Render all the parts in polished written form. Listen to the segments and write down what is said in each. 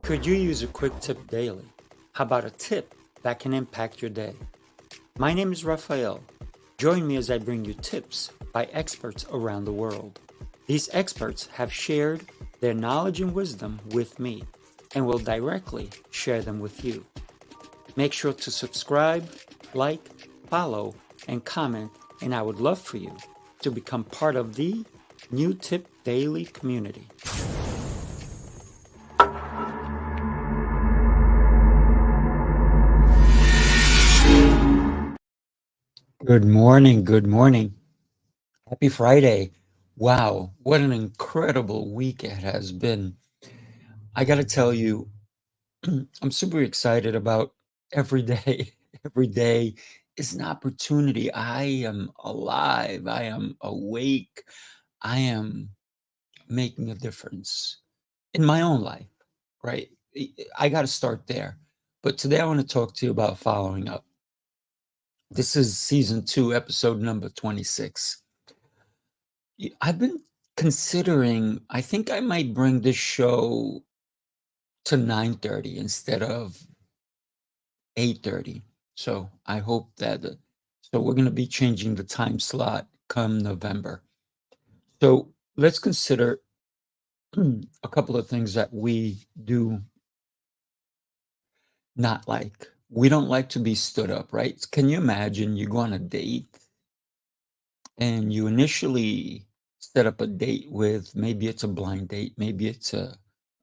Could you use a quick tip daily? How about a tip that can impact your day? My name is Raphael. Join me as I bring you tips by experts around the world. These experts have shared their knowledge and wisdom with me and will directly share them with you. Make sure to subscribe, like, follow, and comment, and I would love for you to become part of the New Tip Daily community. Good morning. Good morning. Happy Friday. Wow, what an incredible week it has been. I got to tell you, I'm super excited about every day. Every day is an opportunity. I am alive. I am awake. I am making a difference in my own life, right? I got to start there. But today I want to talk to you about following up. This is season 2, episode number 26. I've been considering, I think I might bring this show to 9:30 instead of 8:30. So I hope that, so we're going to be changing the time slot come November. So let's consider a couple of things that we do not like. We don't like to be stood up, right? Can you imagine you go on a date and you initially set up a date with, maybe it's a blind date, maybe it's a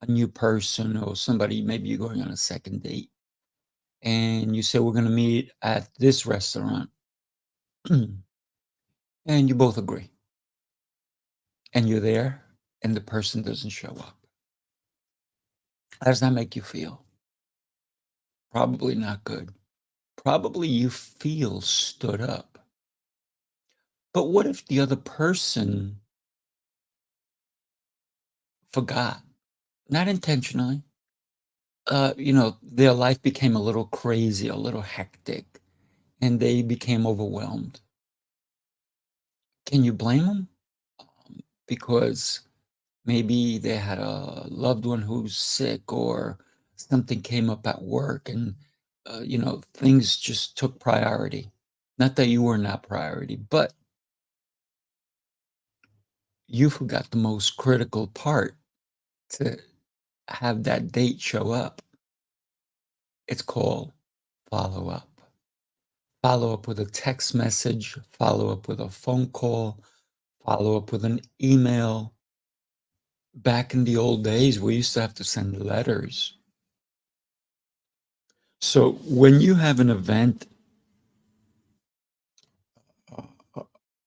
new person or somebody, maybe you're going on a second date, and you say, we're going to meet at this restaurant, and you both agree, and you're there, and the person doesn't show up. How does that make you feel? Probably not good. Probably you feel stood up. But what if the other person forgot? Not intentionally. Their life became a little crazy, a little hectic, and they became overwhelmed. Can you blame them? Because maybe they had a loved one who's sick, or something came up at work, and things just took priority. Not that you were not priority, but you forgot the most critical part to have that date show up. It's called follow up. Follow up with a text message, follow up with a phone call, follow up with an email. Back in the old days, we used to have to send letters. So when you have an event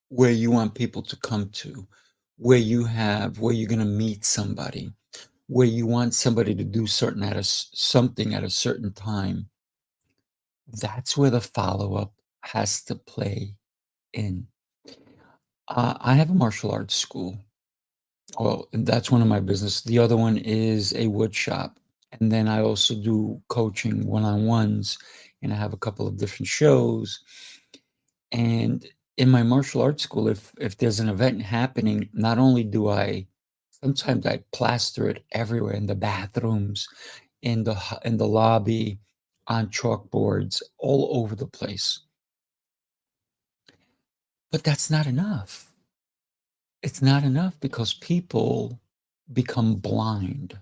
where you want people to come to, where you're going to meet somebody, where you want somebody to do something at a certain time, that's where the follow-up has to play in. I have a martial arts school. Well, and that's one of my business. The other one is a wood shop. And then I also do coaching one-on-ones, and I have a couple of different shows. And in my martial arts school, if there's an event happening, not only do sometimes I plaster it everywhere in the bathrooms, in the lobby, on chalkboards, all over the place. But that's not enough. It's not enough because people become blind,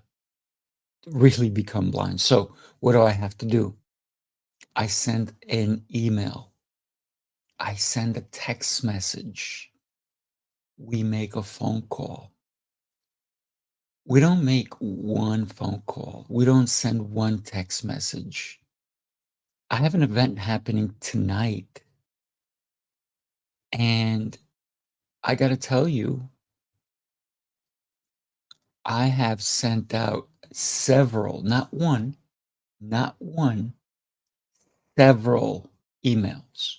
really become blind. So what do I have to do? I send an email. I send a text message. We make a phone call. We don't make one phone call. We don't send one text message. I have an event happening tonight, and I got to tell you, I have sent out several, not one, several emails.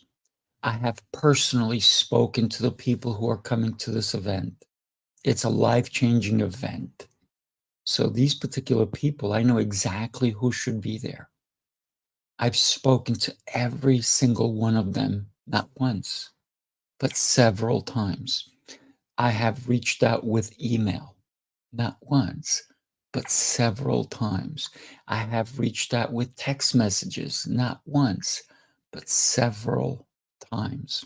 I have personally spoken to the people who are coming to this event. It's a life-changing event. So these particular people, I know exactly who should be there. I've spoken to every single one of them, not once, but several times. I have reached out with email, not once, but several times. I have reached out with text messages, not once, but several times,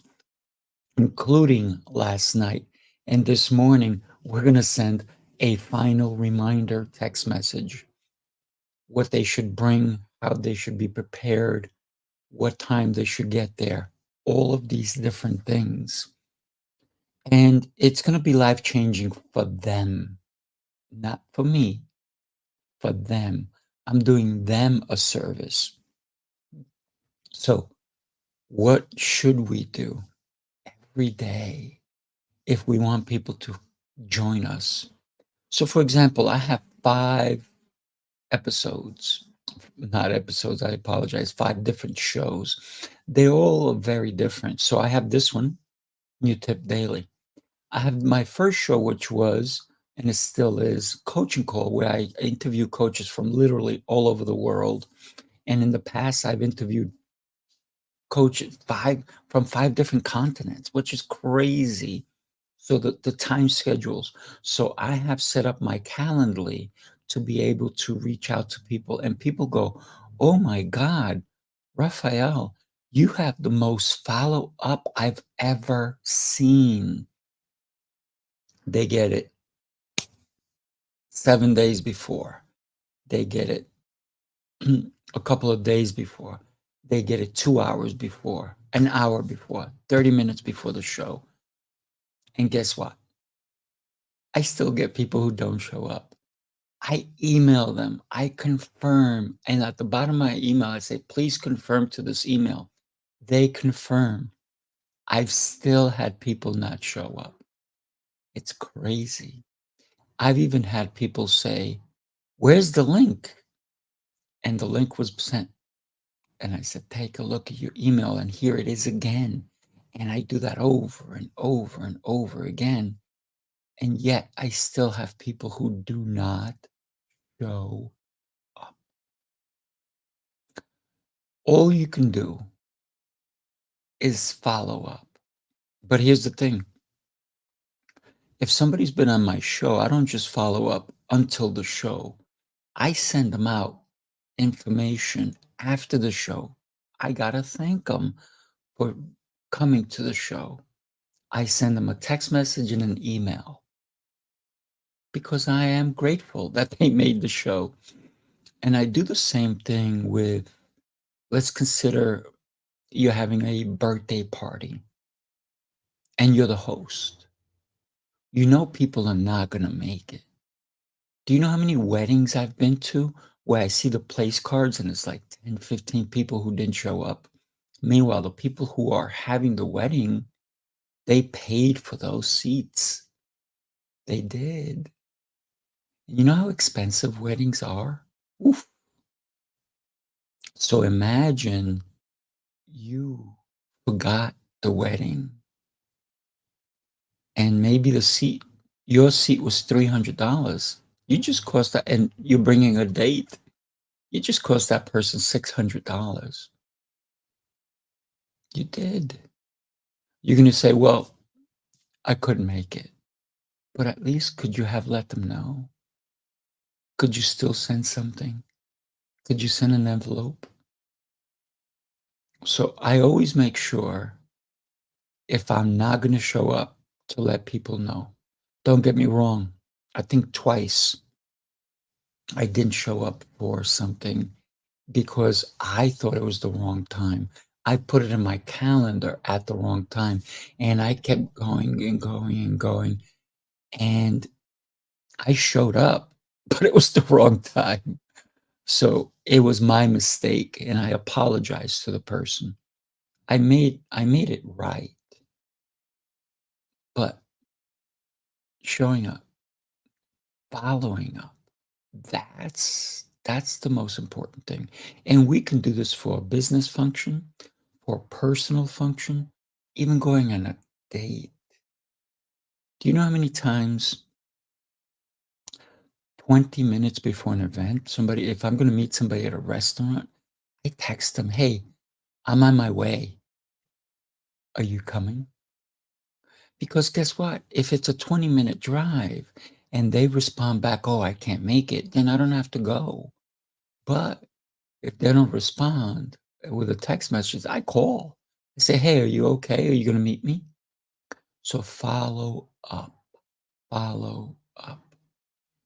including last night. And this morning, we're going to send a final reminder text message, what they should bring, how they should be prepared, what time they should get there, all of these different things. And it's going to be life changing for them, not for me, for them. I'm doing them a service. So, what should we do every day if we want people to join us? So, for example, I have 5 episodes, not episodes, I apologize, 5 different shows. They all are very different. So, I have this one, New Tip Daily. I have my first show, which was, and it still is, Coaching Call, where I interview coaches from literally all over the world. And in the past, I've interviewed coaches from 5 different continents, which is crazy. So the time schedules. So I have set up my Calendly to be able to reach out to people, and people go, "Oh my God, Raphael, you have the most follow up I've ever seen." They get it 7 days before. They get it a couple of days before. They get it 2 hours before, an hour before, 30 minutes before the show. And guess what? I still get people who don't show up. I email them, I confirm. And at the bottom of my email, I say, please confirm to this email. They confirm. I've still had people not show up. It's crazy. I've even had people say, where's the link? And the link was sent. And I said, take a look at your email, and here it is again. And I do that over and over and over again. And yet I still have people who do not show up. All you can do is follow up. But here's the thing. If somebody's been on my show, I don't just follow up until the show. I send them out information after the show. I got to thank them for coming to the show. I send them a text message and an email because I am grateful that they made the show. And I do the same thing with, let's consider you're having a birthday party and you're the host. You know people are not going to make it. Do you know how many weddings I've been to where I see the place cards and it's like 10, 15 people who didn't show up? Meanwhile, the people who are having the wedding, they paid for those seats. They did. You know how expensive weddings are? Oof. So imagine you forgot the wedding and maybe your seat was $300. You just cost that, and you're bringing a date. You just cost that person $600. You did. You're going to say, well, I couldn't make it. But at least could you have let them know? Could you still send something? Could you send an envelope? So I always make sure, if I'm not going to show up, to let people know. Don't get me wrong. I think twice I didn't show up for something because I thought it was the wrong time. I put it in my calendar at the wrong time, and I kept going and going and going. And I showed up, but it was the wrong time. So it was my mistake, and I apologized to the person. I made it right, but showing up, following up, that's the most important thing. And we can do this for a business function, for a personal function, even going on a date. Do you know how many times 20 minutes before an event, if I'm going to meet somebody at a restaurant, I text them, hey, I'm on my way. Are you coming? Because guess what? If it's a 20-minute drive and they respond back, "Oh, I can't make it," then I don't have to go. But if they don't respond with a text message, I call. I say, "Hey, are you okay? Are you gonna meet me?" So follow up, follow up.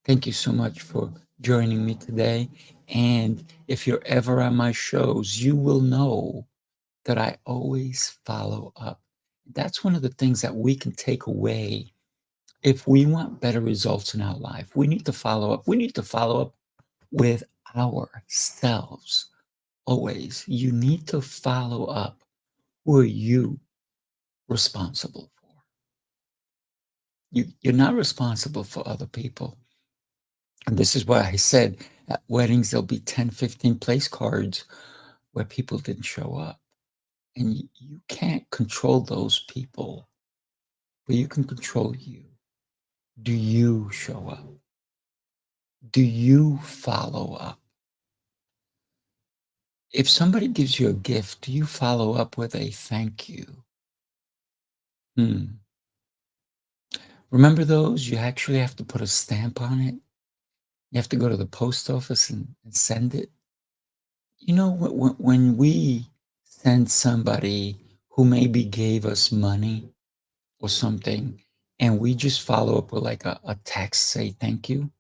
Thank you so much for joining me today. And if you're ever on my shows, you will know that I always follow up. That's one of the things that we can take away. If we want better results in our life, we need to follow up. We need to follow up with ourselves always. You need to follow up. Who are you responsible for? You're not responsible for other people. And this is why I said at weddings, there'll be 10, 15 place cards where people didn't show up. And you can't control those people, but you can control you. Do you show up? Do you follow up? If somebody gives you a gift, do you follow up with a thank you? Hmm. Remember those? You actually have to put a stamp on it. You have to go to the post office and send it. You know, when we send somebody who maybe gave us money or something, and we just follow up with like a text, say thank you,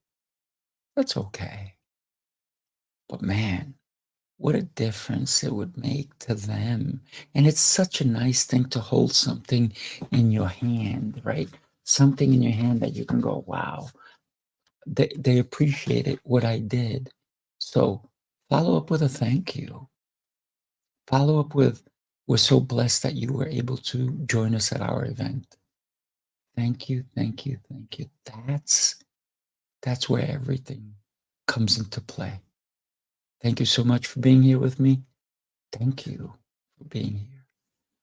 that's okay. But man, what a difference it would make to them. And it's such a nice thing to hold something in your hand, right? Something in your hand that you can go, wow, they appreciated what I did. So follow up with a thank you. Follow up with, we're so blessed that you were able to join us at our event. Thank you, thank you, thank you. That's where everything comes into play. Thank you so much for being here with me. Thank you for being here.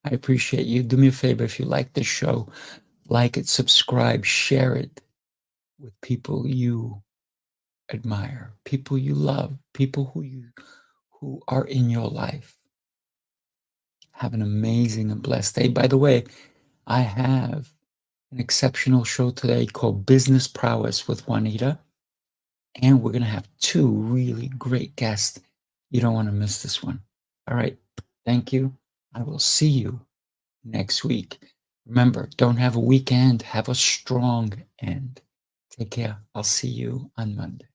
I appreciate you. Do me a favor, if you like this show, like it, subscribe, share it with people you admire, people you love, people who are in your life. Have an amazing and blessed day. By the way, I have an exceptional show today called Business Prowess with Juanita, and we're going to have two really great guests. You don't want to miss this one. All right. Thank you. I will see you next week. Remember, don't have a weekend, have a strong end. Take care. I'll see you on Monday.